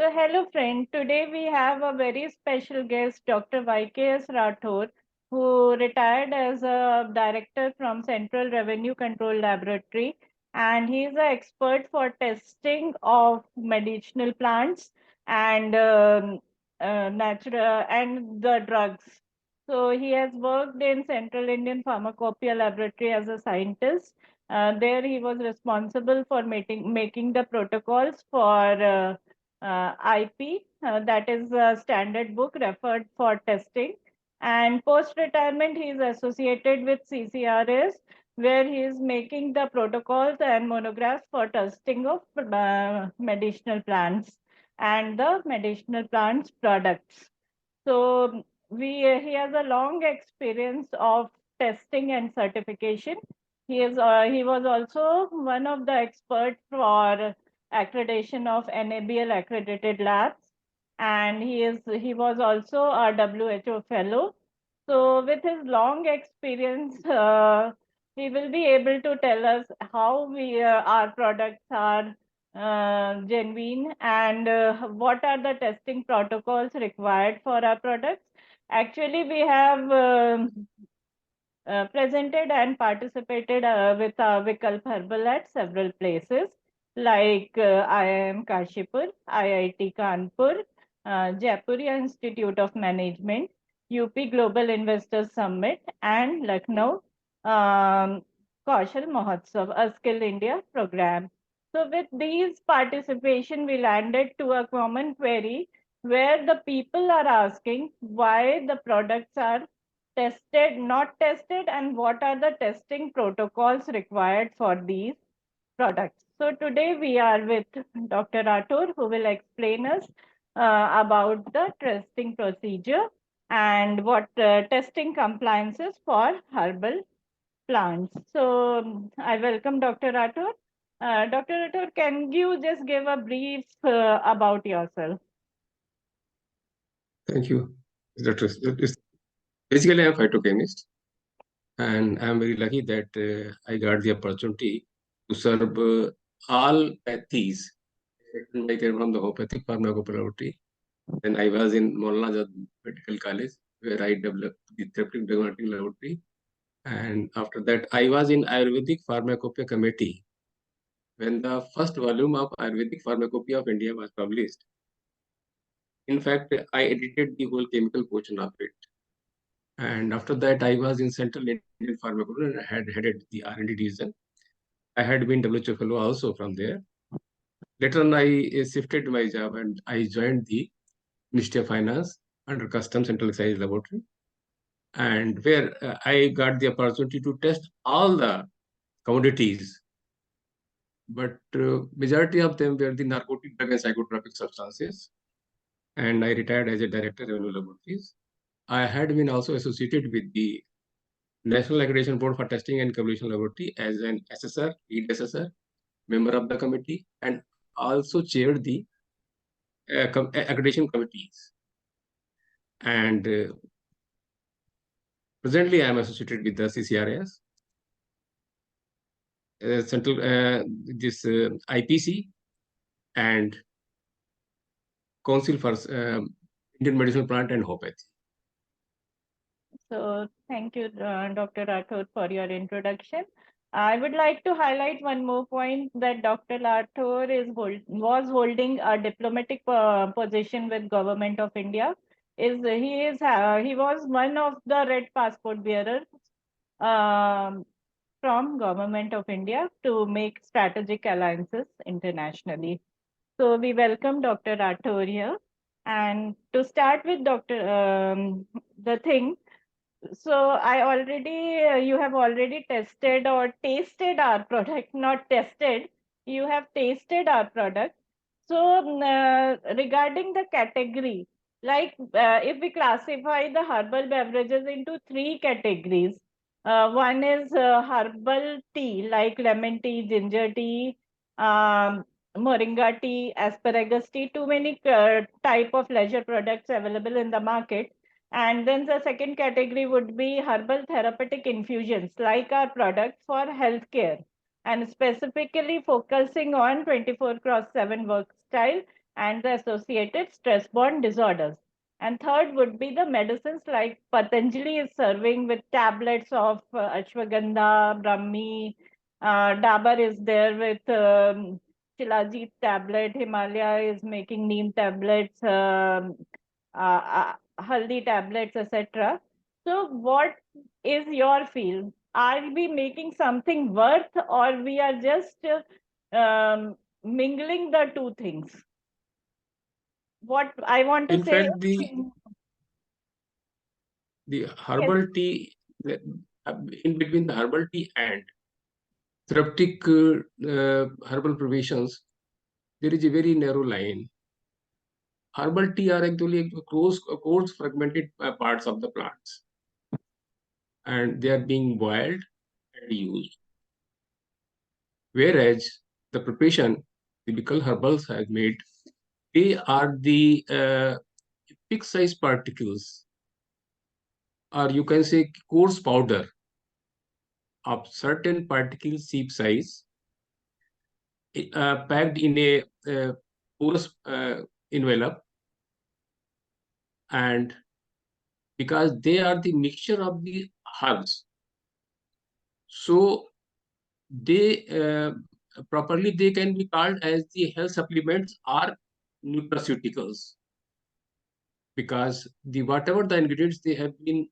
So, hello friend. Today we have a very special guest, Dr. Y.K.S. Rathore, who retired as a director from Central Revenue Control Laboratory, and he is an expert for testing of medicinal plants and natural and the drugs. So he has worked in Central Indian Pharmacopoeia Laboratory as a scientist. There he was responsible for making the protocols for IP, that is a standard book referred for testing. And post retirement, he is associated with CCRS, where he is making the protocols and monographs for testing of medicinal plants and the medicinal plants products. So he has a long experience of testing and certification. He was also one of the experts for accreditation of NABL accredited labs, and he was also a WHO fellow. So with his long experience, he will be able to tell us how our products are genuine and what are the testing protocols required for our products. Actually, we have presented and participated with Bikalp Herbal at several places like IIM Kashipur, IIT Kanpur, Jaipuriya Institute of Management, UP Global Investors Summit, and Lucknow Kaushal Mahotsav, a Skill India program. So with these participation, we landed to a common query where the people are asking why the products are tested, not tested, and what are the testing protocols required for these products. So today we are with Dr. Rathore, who will explain us about the testing procedure and what testing compliances for herbal plants. So I welcome Dr. Rathore. Dr. Rathore, can you just give a brief about yourself? Thank you, Dr. Basically, I'm a phytochemist, and I'm very lucky that I got the opportunity to serve all pathies from the homeopathic pharmacopoeia. Then I was in Maulana Azad Medical College, where I developed the therapeutic diagnostic laboratory. And after that, I was in Ayurvedic Pharmacopoeia Committee when the first volume of Ayurvedic Pharmacopoeia of India was published. In fact, I edited the whole chemical portion of it. And after that, I was in Central Indian Pharmacopoeia and I had headed the R&D division. I had been WHO fellow also from there. Later on, I shifted my job and I joined the Ministry of Finance under Customs Central Excise Laboratory, and where I got the opportunity to test all the commodities, but majority of them were the narcotic drug and psychotropic substances. And I retired as a director of revenue laboratories. I had been also associated with the National Accreditation Board for Testing and Calibration Laboratory as an assessor, lead assessor, member of the committee, and also chaired the accreditation committees. And presently, I am associated with the CCRS, Central this IPC, and Council for Indian Medicinal Plant and Homeopathy. So thank you, Dr. Rathore, for your introduction. I would like to highlight one more point that Dr. Rathore was holding a diplomatic position with Government of India. He was one of the red passport bearers um, from Government of India to make strategic alliances internationally. So we welcome Dr. Rathore here. And to start with the thing, so you have already tested or tasted our product, not tested. You have tasted our product. So regarding the category, like if we classify the herbal beverages into three categories, one is herbal tea, like lemon tea, ginger tea, um, moringa tea, asparagus tea, too many type of leisure products available in the market. And then the second category would be herbal therapeutic infusions, like our products for healthcare, and specifically focusing on 24 cross 7 work style and the associated stress-borne disorders. And third would be the medicines like Patanjali is serving with tablets of ashwagandha, brahmi, Dabar is there with Shilajit tablet, Himalaya is making neem tablets, haldi tablets, etc. So what is your field? Are we making something worth, or we are just mingling the two things? What I want to In say fact, is, the yes, herbal tea, in between the herbal tea and therapeutic herbal provisions, there is a very narrow line. Herbal tea are actually coarse fragmented parts of the plants, and they are being boiled and used. Whereas the preparation the Bikalp Herbals has made, they are the fixed size particles, or you can say coarse powder of certain particle shape size, packed in a porous envelope, and because they are the mixture of the herbs, so they properly they can be called as the health supplements or nutraceuticals, because the whatever the ingredients they have been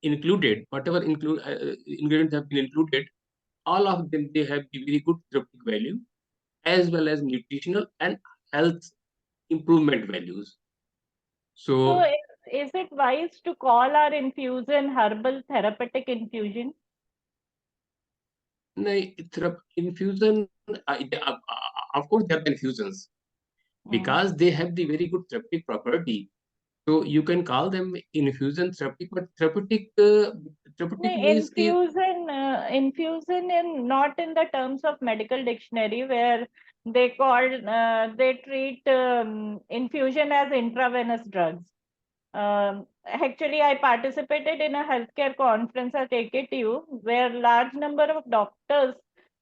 included, ingredients have been included, all of them they have the very good therapeutic value as well as nutritional and health improvement values. so So is it wise to call our infusion herbal therapeutic infusion? infusion, of course, there are infusions Hmm. because they have the very good therapeutic property. So you can call them infusion therapeutic, but therapeutic No, means ki, infusion in not in the terms of medical dictionary where they call they treat infusion as intravenous drugs. Actually, I participated in a healthcare conference at AKTU where large number of doctors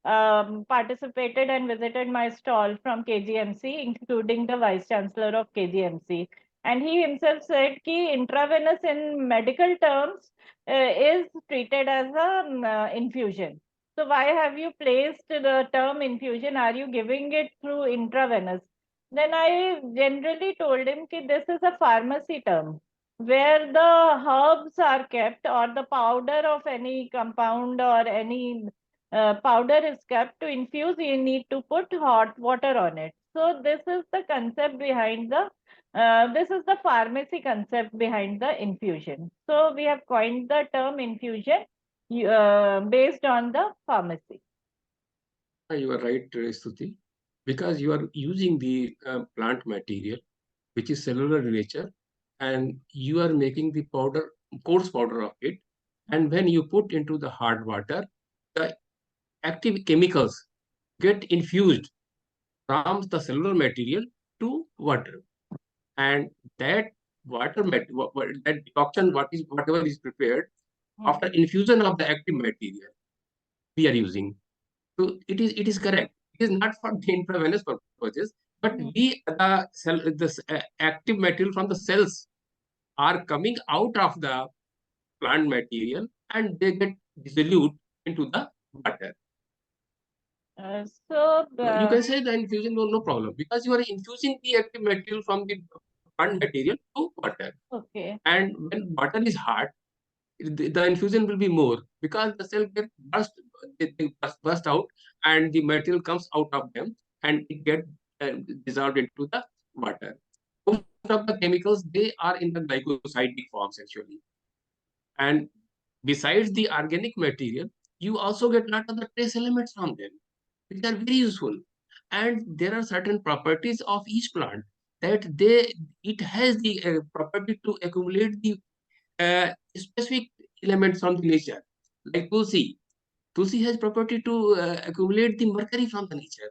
participated and visited my stall from KGMC, including the vice chancellor of KGMC. And he himself said that intravenous in medical terms is treated as a infusion. So why have you placed the term infusion? Are you giving it through intravenous? Then I generally told him that this is a pharmacy term where the herbs are kept or the powder of any compound or any powder is kept to infuse. You need to put hot water on it. So this is the concept behind the this is the pharmacy concept behind the infusion. So we have coined the term infusion based on the pharmacy. you are right, Stuti, because you are using the plant material, which is cellular in nature, and you are making the powder, coarse powder of it. And when you put into the hard water, the active chemicals get infused from the cellular material to water, and that that decoction, whatever is prepared Hmm. after infusion of the active material we are using. So it is correct. It is not for the intravenous purposes, but Hmm. the active material from the cells are coming out of the plant material and they get dissolved into the water. So You can say the infusion, no problem, because you are infusing the active material from the plant material to water. okay. And when water is hot, the infusion will be more because the cell get burst out, and the material comes out of them and it get dissolved into the water. Most of the chemicals, they are in the glycosidic forms actually. And besides the organic material, you also get a lot of the trace elements from them, which are very useful. And there are certain properties of each plant that it has the property to accumulate the specific elements from the nature. Like Tulsi. Tulsi has property to accumulate the mercury from the nature.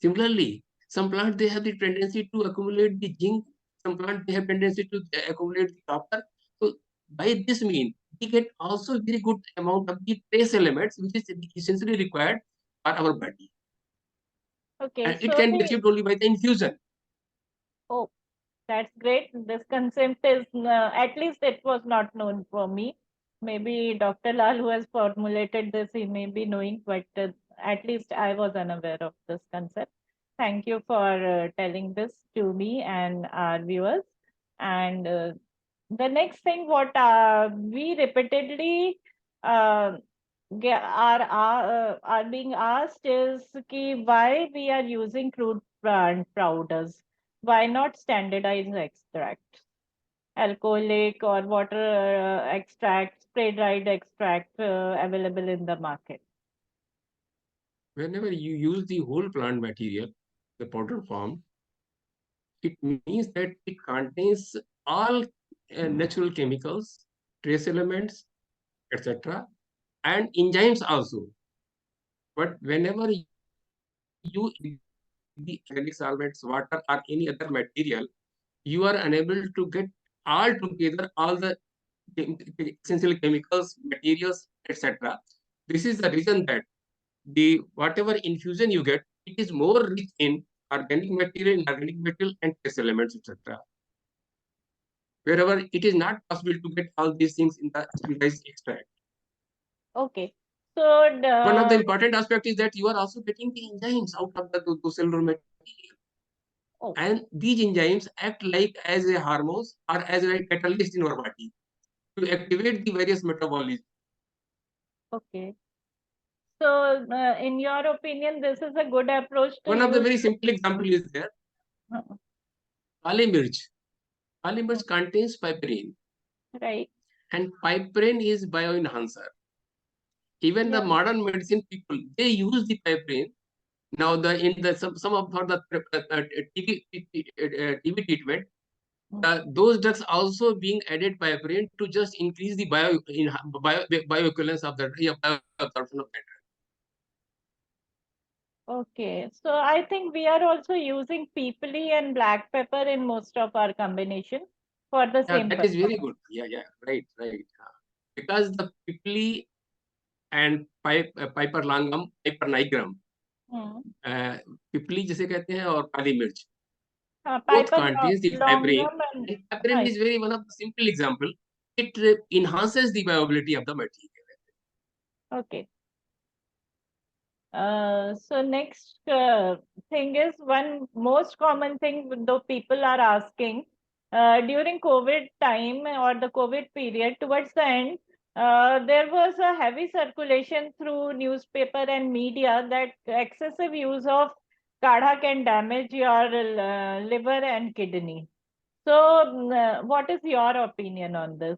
Similarly, some plants they have the tendency to accumulate the zinc. Some plants they have tendency to accumulate the copper. So by this means, we get also very good amount of the trace elements which is essentially required for our body, Okay, and it so can be the achieved only by the infusion. Oh, that's great. This concept is, at least it was not known for me. Maybe Dr. Lal, who has formulated this, he may be knowing, but at least I was unaware of this concept. Thank you for telling this to me and our viewers. And the next thing, what we repeatedly uh, are being asked is ki why we are using crude plant powders, why not standardized extract, alcoholic or water extract, spray dried extract available in the market. Whenever you use the whole plant material, the powder form, it means that it contains all natural chemicals, trace elements, etc., and enzymes also. But whenever you the organic solvents, water, or any other material, you are unable to get all together all the essential chemicals, materials, etc. This is the reason that the whatever infusion you get, it is more rich in organic material, and trace elements, etc. Wherever it is not possible to get all these things in the standardized extract. Okay. So One of the the important aspects is that you are also getting the enzymes out of the cellular material. oh, And these enzymes act like as a hormones or as a catalyst in our body to activate the various metabolisms. okay. So in your opinion, this is a good approach to One of the use. very simple example is there, Uh, kali mirch. Kali uh, mirch contains piperine, right? and piperine is bioenhancer. Even the Yeah. modern medicine people, they use the piperine. Now, in the some of for the TB treatment, Mm. those drugs also being added piperine to just increase the bioequivalence of the bioabsorption of that. Okay, so I think we are also using peepali and black pepper in most of our combination for the Yeah, same that purpose. is very good. Yeah, right, right. Because the pipli and piper langam, piper nigrum, Hmm. uh, pipli जिसे कहते हैं और काली मिर्च, both Piper contains the piperine, longum and and piperine is very one of the simple example. It enhances the viability of the material. okay. So next thing is one most common thing though people are asking during COVID time or the COVID period towards the end, there was a heavy circulation through newspaper and media that excessive use of kadha can damage your liver and kidney. So, what is your opinion on this?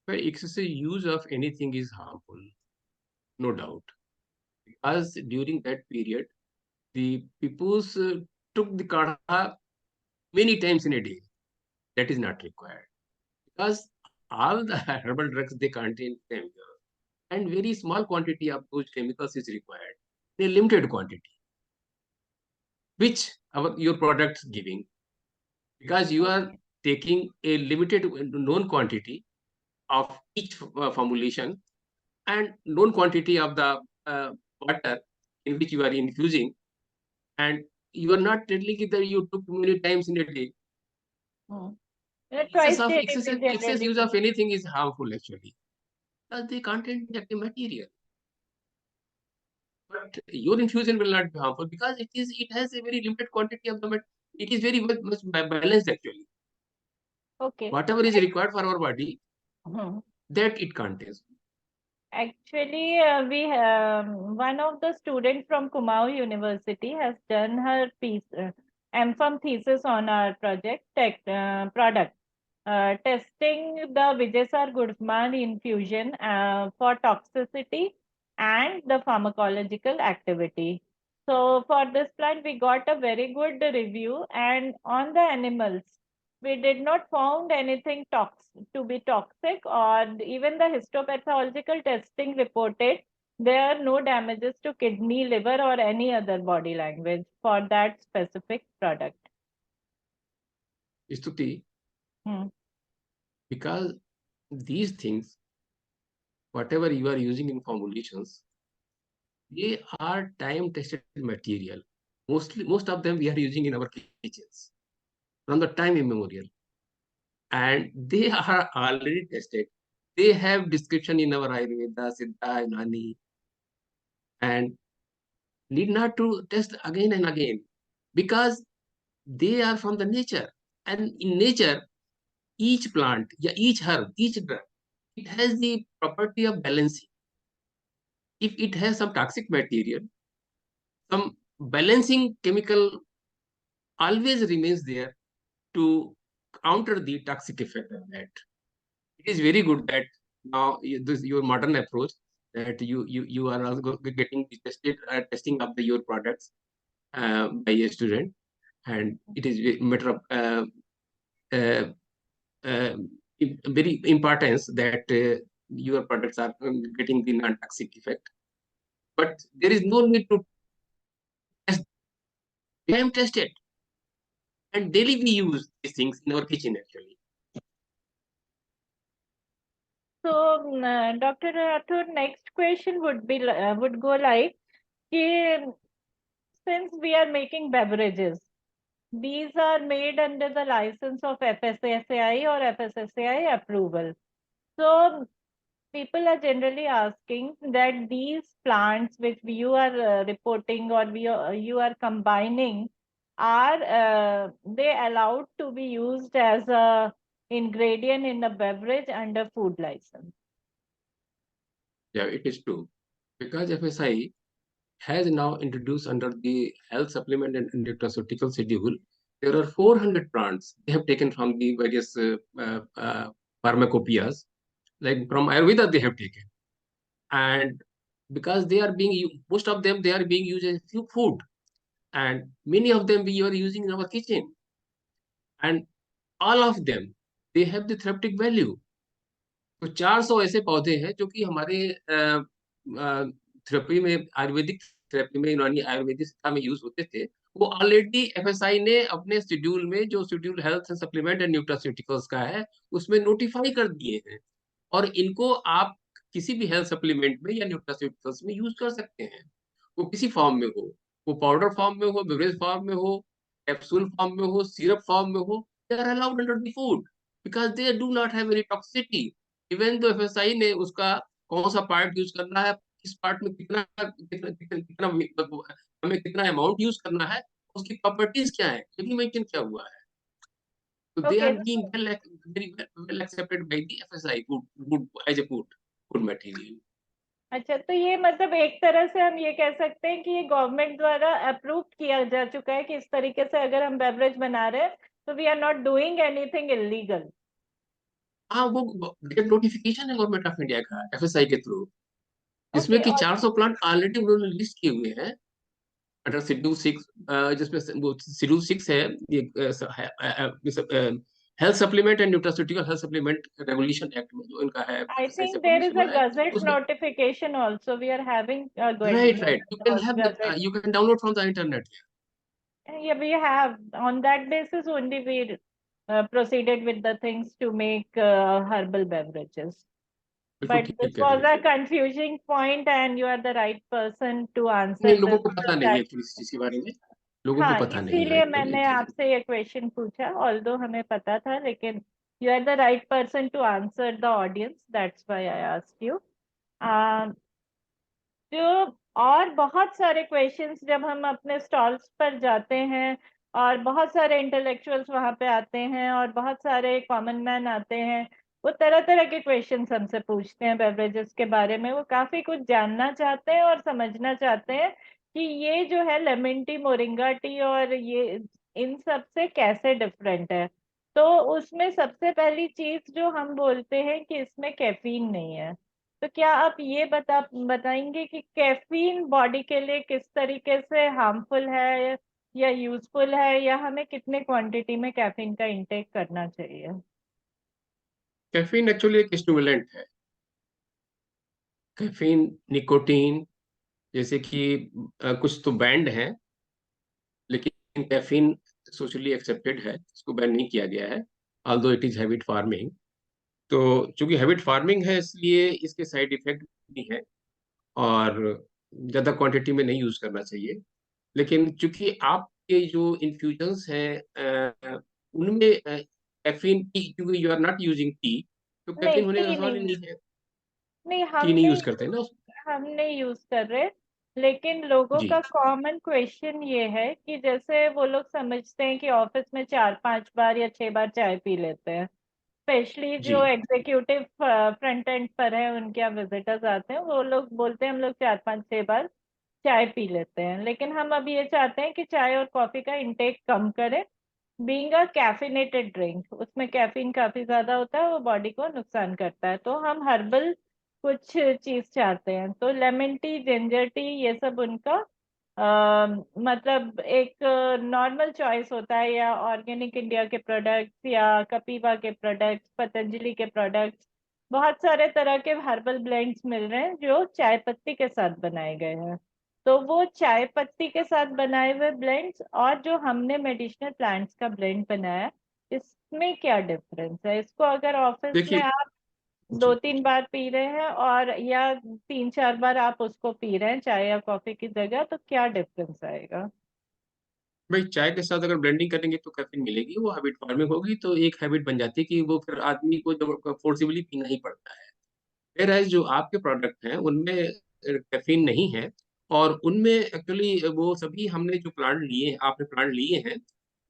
But excessive use of anything is harmful, no doubt. Because during that period, the peoples took the kadha many times in a day. That is not required. Because all the herbal drugs, they contain chemicals, and very small quantity of those chemicals is required in a limited quantity, which your products giving, because you are Okay. taking a limited known quantity of each formulation and known quantity of the water in which you are infusing, and you are not telling it that you took many times in a day. Hmm. Twice daily we Excess generally use use. of anything is harmful actually, because they contain the material. But your infusion will not be harmful because it has a very limited quantity of the it is very much balanced actually. Okay. Whatever is required for our body, Hmm. that it contains. Actually, we one of the student from Kumaon University has done her M.Pharm thesis on our product, testing the Vijay Gurman infusion for toxicity and the pharmacological activity. So for this plant, we got a very good review, and on the animals, we did not found anything to be toxic, or even the histopathological testing reported there are no damages to kidney, liver, or any other body language for that specific product. Stuti, Hmm. because these things, whatever you are using in formulations, they are time tested material. most of them we are using in our kitchens from the time immemorial, and they are already tested. They have description in our Ayurveda, Siddha, Unani, and need not to test again and again, because they are from the nature. And in nature, each plant, yeah, each herb, each drug, it has the property of balancing. If it has some toxic material, some balancing chemical always remains there to counter the toxic effect of that. It is very good that now your modern approach, that you are also getting tested, testing of your products by a student, and it is a matter of uh, uh, very importance that your products are getting the non-toxic effect. But there is no need to test. I am tested, and daily we use these things in our kitchen actually. So, Dr. Rathore, next question would go like, कि since we are making beverages, these are made under the license of FSSAI or FSSAI approval. So people are generally asking that these plants which you are reporting or you are combining, are they allowed to be used as a ingredient in a beverage under food license? Yeah, it is true, because FSI has now introduced under the health supplement and nutraceutical schedule. There are 400 plants they have taken from the various pharmacopoeias, like from Ayurveda they have taken, and because they are most of them they are being used as food, and many of them we are using in our kitchen, and all of them they have the therapeutic value. तो 400 ऐसे पौधे हैं जो कि हमारे therapy में, Ayurvedic therapy में, यूनानी आयुर्वेदिक शिक्षा में यूज होते थे। वो ऑलरेडी एफएसआई ने अपने शेड्यूल में, जो schedule health and supplement and nutraceuticals का है, उसमें नोटिफाई कर दिए हैं, और इनको आप किसी भी हेल्थ सप्लीमेंट में या न्यूट्रास्यूटिकल्स में यूज कर सकते हैं। वो किसी फॉर्म में हो, वो पाउडर फॉर्म में हो, बेवरेज फॉर्म में हो, कैप्सूल फॉर्म में हो, सिरप फॉर्म में हो, they are allowed under the food, because they do not have any toxicity. Even तो एफएसआई ने उसका कौन सा पार्ट यूज करना है, किस पार्ट में कितना कितना कितना, कितना हमें कितना अमाउंट यूज करना है, उसकी प्रॉपर्टीज क्या है, ये भी मेंशन किया हुआ है। तो they Okay, are being very well accepted by the FSI food as a food material. अच्छा, तो ये मतलब एक तरह से हम ये कह सकते हैं कि ये गवर्नमेंट द्वारा अप्रूव किया जा चुका है कि इस तरीके से अगर हम बेवरेज बना रहे हैं तो we are not doing anything illegal. हाँ, वो नोटिफिकेशन है गवर्नमेंट ऑफ इंडिया का एफएसआई के थ्रू, जिसमें ओके, कि और 400 प्लांट ऑलरेडी उन्होंने लिस्ट किए हुए हैं अंडर शेड्यूल 6, जिसमें वो शेड्यूल 6 है, ये health supplement and nutraceutical health supplement regulation act में जो इनका है, आई एफएसआई थिंक से देयर पब्लिश इज अ हुआ है गजेट उसमें। Notification also, we are having a right, you can have gazette. You can download from the internet. Yeah, we have. On that basis only we proceeded with the things to make herbal beverages. बिल्कुल But this ठीक कह was रही a है। confusing point, and you are the right person to नहीं, answer लोगों this. को पता नहीं है एक्चुअली इस चीज के बारे में, लोगों को हाँ, पता नहीं है इसीलिए एक्चुअली। मैंने आपसे ये क्वेश्चन पूछा, ऑल्दो हमें पता था, लेकिन you are the right person to answer the audience, that's why I asked you. जो और बहुत सारे क्वेश्चंस जब हम अपने स्टॉल्स पर जाते हैं और बहुत सारे इंटेलेक्चुअल्स वहां पे आते हैं और बहुत सारे कॉमन मैन आते हैं, वो तरह तरह के क्वेश्चंस हमसे पूछते हैं बेवरेजेस के बारे में। वो काफी कुछ जानना चाहते हैं और समझना चाहते हैं कि ये जो है लेमन टी, मोरिंगा टी और ये इन सब से कैसे डिफरेंट है। तो उसमें सबसे पहली चीज जो हम बोलते हैं कि इसमें कैफीन नहीं है। तो क्या आप ये बताएंगे कि कैफीन बॉडी के लिए किस तरीके से हार्मफुल है या यूजफुल है, या हमें कितने क्वांटिटी में कैफीन का इंटेक करना चाहिए? कैफीन एक्चुअली एक स्टिमुलेंट है। कैफीन, निकोटीन, जैसे कि कुछ तो बैंड है, लेकिन कैफीन सोशली एक्सेप्टेड है, इसको बैन नहीं किया गया है, although it is habit farming. तो चूंकि हैबिट फार्मिंग है, इसलिए इसके साइड इफेक्ट भी है, और ज़्यादा क्वांटिटी में नहीं यूज करना चाहिए। लेकिन चूंकि आपके जो इन्फ्यूजन्स हैं उनमें कैफीन टी, क्योंकि you are not using tea, तो नहीं, कैफीन होने का टी सवाल ही नहीं, नहीं है। नहीं हम टी नहीं नहीं यूज करते ना हम नहीं यूज कर रहे। लेकिन लोगों जी का कॉमन क्वेश्चन ये है कि जैसे वो लोग समझते हैं कि ऑफिस में 4-5 बार या 6 बार चाय पी लेते हैं, स्पेशली जी। जो एग्जीक्यूटिव फ्रंट एंड पर है, उनके यहाँ विजिटर्स आते हैं, वो लोग बोलते हैं हम लोग 4-5-6 बार चाय पी लेते हैं। लेकिन हम अब ये चाहते हैं कि चाय और कॉफी का इंटेक कम करें। बीइंग अ कैफिनेटेड ड्रिंक, उसमें कैफीन काफी ज्यादा होता है, वो बॉडी को नुकसान करता है। तो हम हर्बल कुछ चीज चाहते हैं, तो लेमन टी, जिंजर टी, ये सब उनका मतलब एक नॉर्मल चॉइस होता है, या ऑर्गेनिक इंडिया के प्रोडक्ट्स, या कपीवा के प्रोडक्ट्स, पतंजलि के प्रोडक्ट्स, बहुत सारे तरह के हर्बल ब्लेंड्स मिल रहे हैं जो चाय पत्ती के साथ बनाए गए हैं। तो वो चाय पत्ती के साथ बनाए हुए ब्लेंड्स और जो हमने मेडिसिनल प्लांट्स का ब्लेंड बनाया, इसमें क्या डिफरेंस है? इसको अगर ऑफिस में देखिए आप दो जी, तीन बार पी रहे हैं और या 3-4 बार आप उसको पी रहे हैं चाय या कॉफी की जगह, तो क्या डिफरेंस आएगा? भाई चाय के साथ अगर ब्लेंडिंग करेंगे तो कैफीन मिलेगी, वो हैबिट फॉर्मिंग होगी, तो एक हैबिट बन जाती है कि वो फिर आदमी को जब फोर्सिबली पीना ही पड़ता है। फिर जो आपके प्रोडक्ट हैं उनमें कैफीन नहीं है, और उनमें एक्चुअली वो सभी हमने जो प्लांट लिए, आपने प्लांट लिए हैं,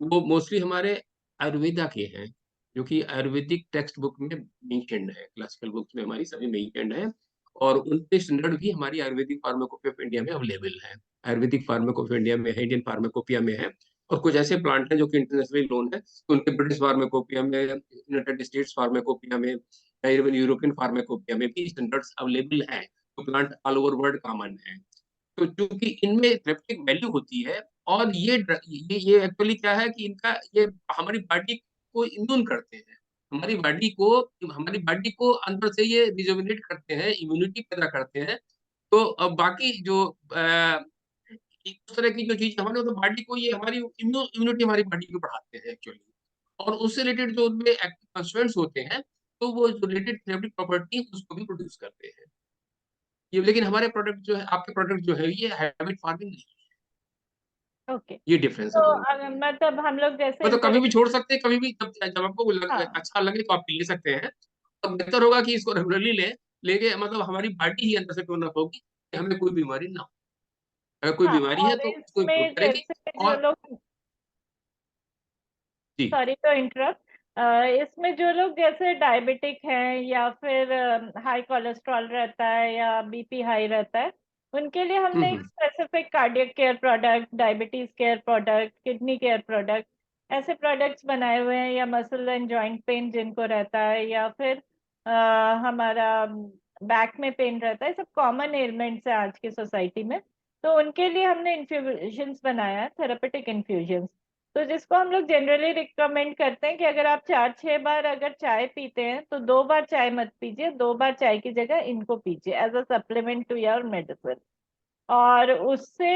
वो मोस्टली हमारे आयुर्वेदा के हैं, जो कि आयुर्वेदिक टेक्स्ट बुक में मेंशन्ड है, क्लासिकल बुक्स में हमारी सभी मेंशन्ड है। और उनके स्टैंडर्ड भी हमारी आयुर्वेदिक फार्माकोपी ऑफ इंडिया में अवेलेबल है। आयुर्वेदिक फार्माकोपी इंडिया में है, इंडियन फार्माकोपिया में है। और कुछ ऐसे प्लांट हैं जो कि इंटरनेशनली नोन है, तो उनके ब्रिटिश फार्माकोपिया में, यूनाइटेड स्टेट्स फार्माकोपिया में, इवन यूरोपियन फार्माकोपिया में भी स्टैंडर्ड्स अवेलेबल हैं। तो plant all over world common है। तो चूंकि इनमें थेरेप्यूटिक वैल्यू होती है, और ये एक्चुअली क्या है कि इनका ये हमारी बॉडी को इम्यून करते हैं, हमारी बॉडी को हमारी बॉडी को अंदर से ये रिजुविनेट करते हैं, इम्यूनिटी पैदा करते हैं। तो अब बाकी जो उस तरह की जो चीज हमारे, तो बॉडी को ये हमारी इम्यूनिटी हमारी बॉडी को बढ़ाते हैं एक्चुअली। और उससे रिलेटेड जो उनमें एक्टिव कंस्टिट्यूएंट्स होते हैं, तो वो रिलेटेड थेरेप्यूटिक प्रॉपर्टी उसको भी प्रोड्यूस करते हैं। ये लेकिन हमारे प्रोडक्ट जो है, आपके प्रोडक्ट जो है, ये हैबिट फार्मिंग नहीं, ओके। ये डिफरेंस तो है दोनों में। अगर मतलब हम लोग जैसे मतलब कभी भी इंप्लीमेंट, छोड़ सकते हैं, कभी भी जब आपको हाँ अच्छा लगे तो आप ले सकते हैं। और बेहतर होगा कि इसको रेगुलरली लेके मतलब हमारी बॉडी ही अंदर से टोन अप होगी कि हमें कोई बीमारी ना हो। अगर कोई हाँ, बीमारी है और तो उसको इम्प्रूव इसमें करेगी। जैसे जो और लोग, जी। सॉरी टू इंटरप्ट, इसमें जो लोग जैसे डायबिटिक हैं, या फिर हाई कोलेस्ट्रॉल रहता है, या बीपी हाई रहता है, उनके लिए हमने एक hmm. Specific cardiac care product, diabetes care product, kidney care product, ऐसे प्रोडक्ट्स बनाए हुए हैं। या मसल एंड जॉइंट पेन जिनको रहता है, या फिर हमारा बैक में पेन रहता है, सब कॉमन एलिमेंट्स है आज की सोसाइटी में। तो उनके लिए हमने इन्फ्यूजन्स बनाया है, थेरेपेटिक इन्फ्यूजन्स। तो जिसको हम लोग जनरली रिकमेंड करते हैं कि अगर आप 4-6 बार अगर चाय पीते हैं, तो 2 बार चाय मत पीजिए, 2 बार चाय की जगह इनको पीजिए as a supplement to your medicine. और उससे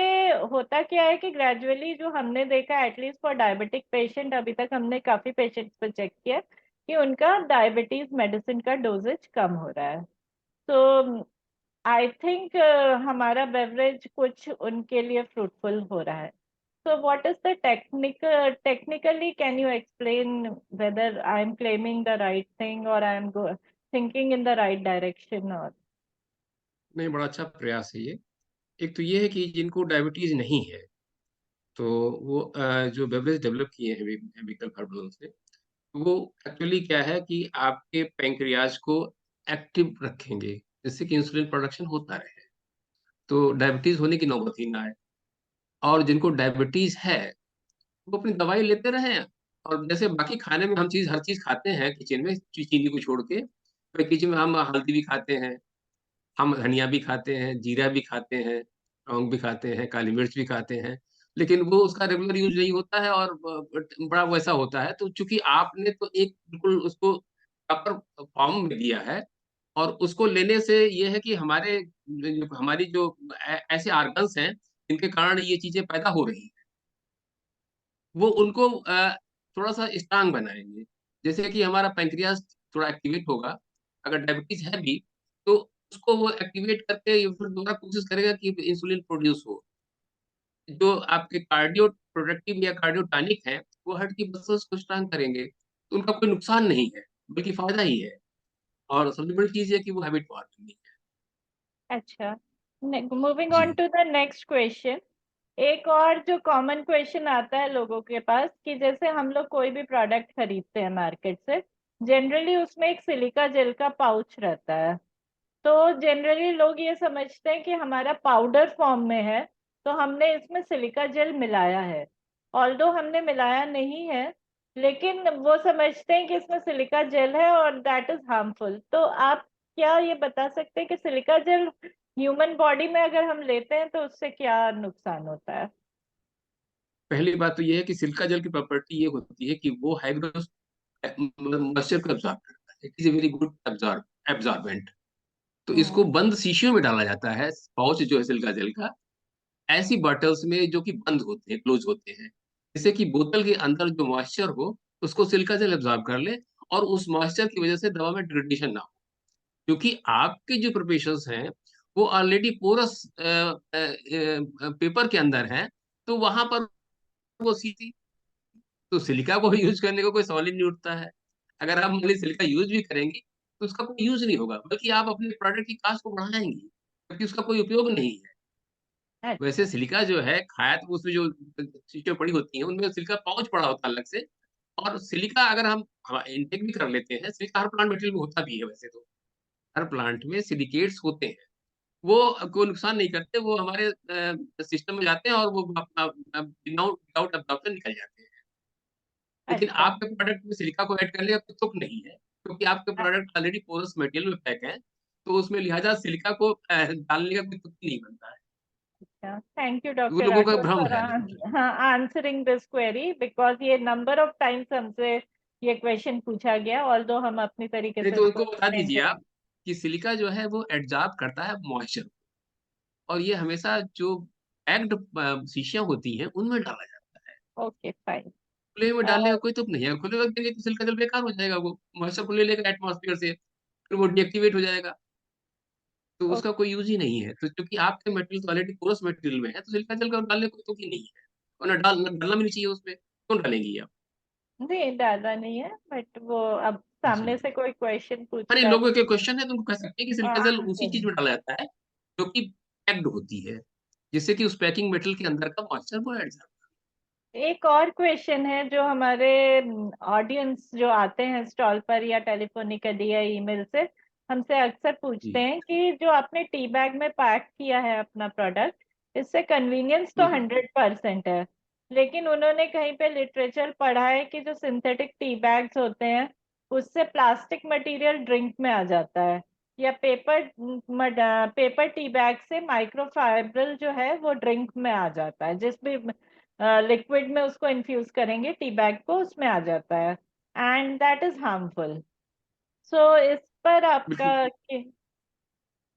होता क्या है कि ग्रेजुअली जो हमने देखा, एटलीस्ट फॉर डायबिटिक पेशेंट, अभी तक हमने काफी पेशेंट्स पे चेक किया कि उनका डायबिटीज मेडिसिन का डोजेज कम हो रहा है। तो आई थिंक हमारा बेवरेज कुछ उनके लिए फ्रूटफुल हो रहा है। So what is the technically, can you explain whether I am claiming the right thing, or I am thinking in the right direction, or? नहीं, बड़ा अच्छा प्रयास है ये। एक तो ये है कि जिनको डायबिटीज नहीं है, तो वो जो बेवरेज डेवलप किए हैं विकल्प हर्बल से, वो एक्चुअली क्या है कि आपके पैंक्रियाज को एक्टिव रखेंगे, जिससे कि इंसुलिन प्रोडक्शन होता रहे, तो डायबिटीज होने की नौबत ही ना आए। और जिनको डायबिटीज है, वो अपनी दवाई लेते रहे। और जैसे बाकी खाने में हम हर चीज खाते हैं किचन में, चीनी को छोड़ के, तो किचन में हम हल्दी भी खाते हैं, हम धनिया भी खाते हैं, जीरा भी खाते हैं, लौंग भी खाते हैं, काली मिर्च भी खाते हैं। लेकिन वो उसका रेगुलर यूज नहीं होता है, और बड़ा वैसा होता है। तो चूंकि आपने तो एक बिल्कुल उसको प्रॉपर फॉर्म में दिया है, और उसको लेने से ये है कि हमारी जो ऐसे ऑर्गन्स हैं जिनके कारण ये चीजें पैदा हो रही हैं, वो उनको थोड़ा सा स्ट्रांग बनाएंगे। जैसे कि हमारा पैंक्रियास थोड़ा एक्टिवेट होगा, अगर डायबिटीज है भी, तो उसको वो एक्टिवेट करके ये फिर दोबारा कोशिश करेगा कि इंसुलिन प्रोड्यूस हो। जो आपके कार्डियो प्रोडक्टिव या कार्डियोटॉनिक है, वो हार्ट की मसल्स को स्ट्रांग करेंगे, तो उनका कोई नुकसान नहीं है, बल्कि फायदा ही है। और सबसे बड़ी चीज है कि वो हैबिट फॉर्मिंग है। अच्छा, मूविंग जी। On to the next question. एक और जो कॉमन क्वेश्चन आता है लोगों के पास कि जैसे हम लोग कोई भी प्रोडक्ट खरीदते हैं मार्केट से, जनरली उसमें एक सिलिका जेल का पाउच रहता है। तो जनरली लोग ये समझते हैं कि हमारा पाउडर फॉर्म में है, तो हमने इसमें सिलिका जेल मिलाया है। ऑल्दो हमने मिलाया नहीं है, लेकिन वो समझते हैं कि इसमें सिलिका जेल है और दैट इज हार्मफुल। तो आप क्या ये बता सकते हैं कि सिलिका जेल ह्यूमन बॉडी में अगर हम लेते हैं तो उससे क्या नुकसान होता है? पहली बात तो ये है कि सिलिका जेल की प्रॉपर्टी ये होती है कि वो हाइग्रोस मॉइस्चर को एब्जॉर्ब करता है। It is a very good absorbent. तो इसको हम्म। बंद शीशियों में डाला जाता है, पाउच जो है सिलिका जेल का, ऐसी बॉटल्स में जो कि बंद होते हैं, क्लोज होते हैं, जिससे कि बोतल के अंदर जो मॉइस्चर हो उसको सिलिका जेल एब्जॉर्ब कर ले, और उस मॉइस्चर की वजह से दवा में डिग्रेडेशन ना हो। क्योंकि आपके जो प्रिपरेशंस हैं वो ऑलरेडी पोरस पेपर के अंदर हैं, तो वहां पर वो सीधी, तो सिलिका को यूज करने का कोई सवाल ही नहीं उठता है। अगर आप मान लीजिए सिलिका यूज भी करेंगे तो उसका कोई यूज नहीं होगा, बल्कि आप अपने प्रोडक्ट की कास्ट को बढ़ाएंगे, क्योंकि उसका कोई उपयोग नहीं है। वैसे अच्छा। सिलिका जो है खाया तो उसमें जो चीजें पड़ी होती हैं उनमें सिलिका पाउच पड़ा होता है अलग से। और सिलिका अगर हम इनटेक भी कर लेते हैं, सिलिका हर प्लांट मटेरियल में होता भी है वैसे तो। हर प्लांट में सिलिकेट्स होते हैं, वो कोई नुकसान नहीं करते, वो हमारे सिस्टम में जाते हैं और वो विदाउट एब्जॉर्प्शन निकल जाते हैं। लेकिन अच्छा। आपके प्रोडक्ट में सिलिका को ऐड करने का कोई तुक नहीं है, क्योंकि आपके प्रोडक्ट ऑलरेडी पोरस मटेरियल में पैक है, तो उसमें लिहाजा सिलिका को डालने का कोई तुक ही नहीं बनता है। अच्छा, थैंक यू वो डॉक्टर लोगों का राठौर भ्रम फॉर है एक्चुअली। हाँ आंसरिंग दिस क्वेरी, बिकॉज ये नंबर ऑफ टाइम्स हमसे ये क्वेश्चन पूछा गया, ऑल्दो हम अपनी तरीके नहीं से तो इसको उनको बता एक्सप्लेन दीजिए आप करेंगे। कि सिलिका जो है वो एब्जॉर्ब करता है मॉइस्चर, और ये हमेशा जो पैक्ड शीशियां होती हैं उनमें डाला जाता है। Okay fine. खुले में डालने का कोई तुक नहीं है, खुले में रख देंगे तो सिलिका जल बेकार हो जाएगा, वो मॉइस्चर को ले लेगा एटमॉस्फेयर से, फिर वो डीएक्टिवेट हो जाएगा, तो उसका कोई यूज ही नहीं है। तो क्योंकि आपके मटेरियल तो ऑलरेडी पोरस मटेरियल में है, तो सिलिका जल का डालने का कोई तुक ही नहीं है, और ना डालना भी नहीं चाहिए उसमें, क्यों डालेंगी आप? नहीं डाला नहीं है, बट वो अब जी। सामने से कोई क्वेश्चन हाँ नहीं, पूछता है लोगों तो के क्वेश्चन है तो उनको कह सकते हैं कि सिलिका जल उसी चीज आंसर। में डाला जाता है जो कि पैक्ड होती है, जिससे कि उस पैकिंग मेटल के अंदर का मॉइस्चर वो हट जाता एक और क्वेश्चन है जो हमारे ऑडियंस जो आते हैं स्टॉल पर या टेलीफोनिकली या ईमेल से हमसे अक्सर है। पूछते जी। हैं कि जो आपने टी बैग में पैक किया है अपना प्रोडक्ट, इससे कन्वीनियंस तो हम्म। 100% है, लेकिन उन्होंने कहीं पे लिटरेचर पढ़ा है कि जो सिंथेटिक टी बैग्स होते हैं उससे प्लास्टिक मटेरियल ड्रिंक में आ जाता है, या पेपर टी बैग से माइक्रोफाइब्रिल जो है वो ड्रिंक में आ जाता है, जिस भी लिक्विड में उसको इन्फ्यूज करेंगे टी बैग को उसमें आ जाता है, एंड दैट इज हार्मफुल। सो इस पर आपका बिल्कुल।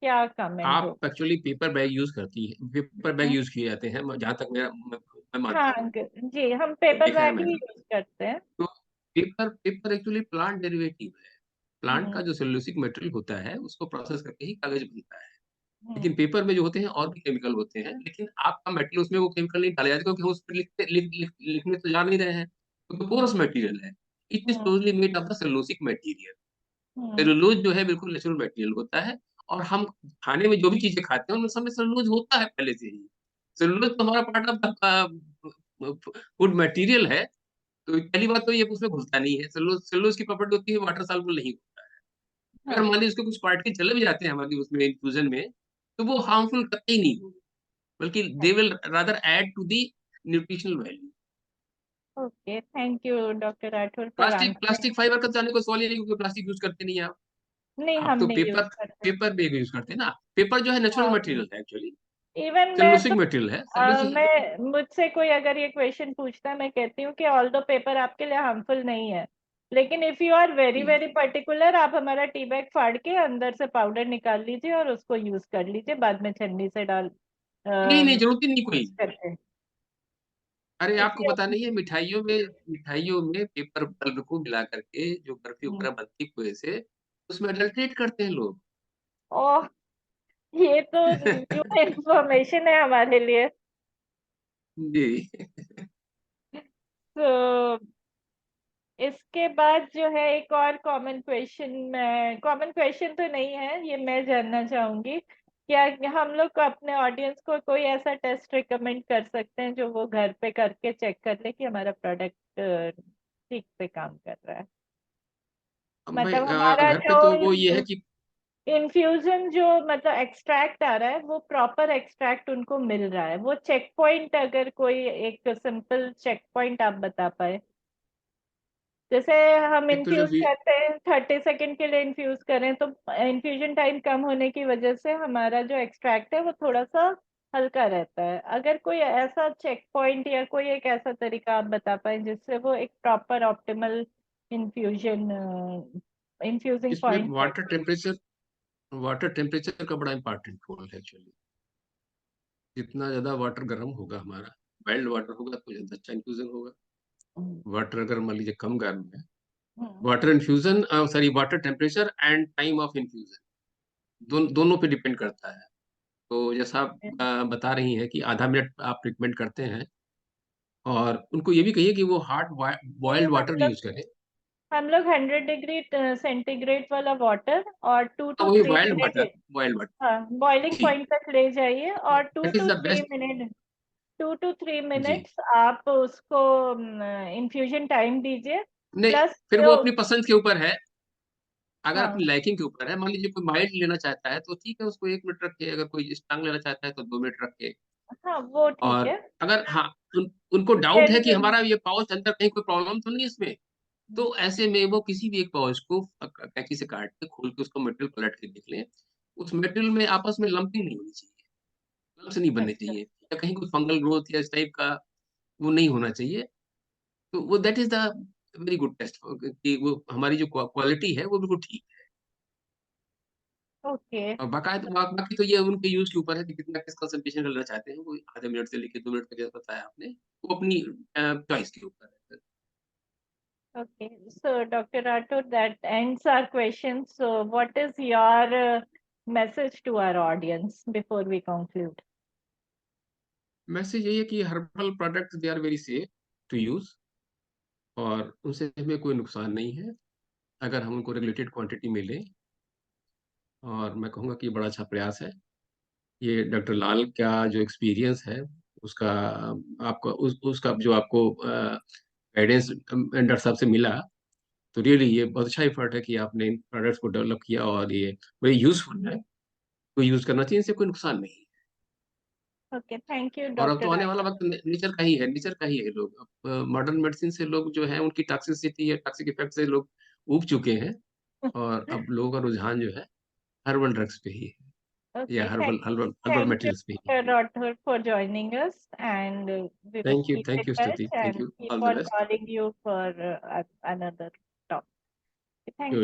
क्या कमेंट आप होगा? एक्चुअली पेपर बैग यूज करती है, पेपर बैग हम्म, यूज किए जाते हैं, जहां तक मैं हाँ मानता हूँ, जी, हम पेपर देखा है बैग ही मैंने। यूज करते हैं। तो paper paper actually plant derivative है। प्लांट हम्म। का जो सेल्यूलोसिक मटेरियल होता है उसको प्रोसेस करके ही कागज बनता है। लेकिन हम्म। पेपर में जो होते हैं और भी केमिकल होते हैं, लेकिन आपका मटेरियल उसमें वो केमिकल नहीं डाले जाते, क्योंकि हम उस पर लिखने तो जा नहीं रहे हैं, क्योंकि पोरस हम्म। मटेरियल है। It is hmm. Totally made of the cellulosic material. Hmm. Cellulose जो है बिल्कुल नेचुरल मटेरियल होता है, और हम खाने में जो भी चीजें खाते हैं उनमें सब में सेलुलोज होता है पहले से ही। सेलुलोज तो हमारा पार्ट ऑफ फूड मटेरियल है। तो पहली बात तो ये उसमें घुलता नहीं है, सेलुलोज सेलुलोज की प्रॉपर्टी होती है वाटर सॉल्युबल नहीं होता है। अगर हाँ। मान लीजिए उसके कुछ पार्टिकल चले भी जाते हैं हमारी उसमें इन्फ्यूजन में, तो वो हार्मफुल कतई नहीं होंगे, बल्कि they will rather add to the nutritional value. Okay, thank you doctor Rathore for plastic answering. Plastic fibre का तो जाने को सवाल ही नहीं, क्योंकि प्लास्टिक यूज करते नहीं है आप। नहीं, आप हम तो नहीं यूज पेपर करते। पेपर बैग यूज करते हैं ना। पेपर जो है नेचुरल हाँ, मटेरियल है एक्चुअली, इवन मैं तो सेलुलोसिक मटेरियल है, सेलुलोसिक। मैं मुझसे कोई अगर ये क्वेश्चन पूछता है, मैं कहती हूँ कि ऑल दो पेपर आपके लिए हार्मफुल नहीं है, लेकिन इफ यू आर वेरी जी। वेरी पर्टिकुलर, आप हमारा टी बैग फाड़ के अंदर से पाउडर निकाल लीजिए और उसको यूज कर लीजिए बाद में छन्नी से डाल नहीं नहीं, जरूरत ही नहीं कोई। मिक्स करके। अरे आपको इसलिए पता नहीं है, मिठाइयों में पेपर बल्ब को मिला करके जो बर्फी हम्म, वगैरह बनती है कुएं से, उसमें अडल्ट्रेट करते हैं लोग। ओह, ये तो न्यू इन्फॉर्मेशन है हमारे लिए। जी। तो इसके बाद जो है एक और कॉमन क्वेश्चन तो नहीं है, ये मैं जानना चाहूंगी, क्या हम लोग अपने ऑडियंस को कोई ऐसा टेस्ट रिकमेंड कर सकते हैं जो वो घर पे करके चेक कर ले कि हमारा प्रोडक्ट ठीक से काम कर रहा है? अब भाई मतलब हमारा घर पे तो वो ये है जो कि इन्फ्यूजन जो मतलब एक्सट्रैक्ट आ रहा है वो प्रॉपर एक्सट्रैक्ट उनको मिल रहा है, वो चेक पॉइंट, अगर कोई एक सिंपल चेक पॉइंट आप बता पाए। जैसे हम एक तो जो इन्फ्यूज भी करते हैं 30 सेकेंड के लिए इन्फ्यूज करें तो इन्फ्यूजन टाइम कम होने की वजह से हमारा जो एक्सट्रैक्ट है वो थोड़ा सा हल्का रहता है। अगर कोई ऐसा चेक पॉइंट या कोई एक ऐसा तरीका आप बता पाए जिससे वो एक प्रॉपर ऑप्टिमल इन्फ्यूजन इन्फ्यूजिंग इसमें पॉइंट सेट हो। वाटर टेम्परेचर का बड़ा इंपॉर्टेंट रोल है एक्चुअली। जितना ज्यादा वाटर गर्म होगा हमारा, वाइल्ड वाटर होगा, तो ज्यादा अच्छा इन्फ्यूजन होगा। हम्म, वाटर अगर मान लीजिए कम गर्म है, hmm, water infusion sorry water temperature and time of infusion दोनों पे डिपेंड करता है। तो जैसा आप बता रही हैं कि आधा मिनट आप ट्रीटमेंट करते हैं, और उनको ये भी कहिए कि वो हार्ड नहीं, बॉइल्ड वाटर यूज करें। हम लोग 100 डिग्री सेंटीग्रेड वाला वाटर और टू हाँ, टू वही थ्री मिनट बॉइल्ड वाटर। हाँ बॉइलिंग पॉइंट तक ले जाइए, और to that is to the three best. मिनट 2 to 3 जी। मिनट्स आप उसको इन्फ्यूजन टाइम दीजिए। नहीं, प्लस फिर वो जो अपनी पसंद के ऊपर है। अगर अपनी हाँ लाइकिंग के ऊपर है, मान लीजिए कोई माइल्ड लेना चाहता है तो ठीक है, उसको 1 मिनट रखे। अगर कोई स्ट्रांग लेना चाहता है तो 2 मिनट रखे। हाँ वो ठीक और है। अगर हाँ, उनको डाउट है कि फिर हमारा ये पाउच अंदर कहीं कोई प्रॉब्लम तो नहीं है इसमें, तो ऐसे में वो किसी भी एक पाउच को कैंची से काट के खोल के उसको मटेरियल पलट के देख लें। उस मटेरियल में आपस में लंपिंग नहीं होनी चाहिए, लम्स नहीं बनने अच्छा, चाहिए, या कहीं कोई फंगल ग्रोथ या इस टाइप का वो नहीं होना चाहिए। तो वो that is the very good test कि वो हमारी जो क्वालिटी है वो बिल्कुल ठीक है। ओके, और बाकी तो ये उनके यूज के ऊपर है कि कितना किस कंसंट्रेशन का लेना चाहते हैं। वो आधे मिनट से लेके 2 मिनट तक जैसा बताया आपने, वो अपनी चॉइस के ऊपर है। okay. So, Dr. Rathore, that ends our questions. So, what is your message to our audience before we conclude? Message यही है कि herbal products they are very safe to use, और उनसे हमें कोई नुकसान नहीं है अगर हम उनको रेगुलेटेड क्वांटिटी में लें। और मैं कहूँगा कि ये बड़ा अच्छा प्रयास है। ये डॉक्टर लाल का जो एक्सपीरियंस है उसका, आपका उसका जो आपको गाइडेंस डॉक्टर साहब से मिला, तो रियली ये बहुत अच्छा एफर्ट है कि आपने इन प्रोडक्ट्स को डेवलप किया, और ये बड़ी यूजफुल है। कोई यूज करना चाहिए, इनसे कोई नुकसान नहीं है। Okay, thank you, और अब Dr. तो आने वाला Rathore. वक्त नेचर का ही है, नेचर का ही है। लोग अब मॉडर्न मेडिसिन से लोग जो है उनकी टॉक्सिसिटी या टॉक्सिक इफेक्ट से लोग ऊब चुके हैं, और अब लोगों का रुझान जो है हर्बल ड्रग्स पे ही है, या Okay, herbal herbal herbal thank you, materials पे ही Dr. है। Rathore, for joining us, and we will keep in thank you touch स्तुति, thank and you, keep all the on best. calling you for another topic. Thank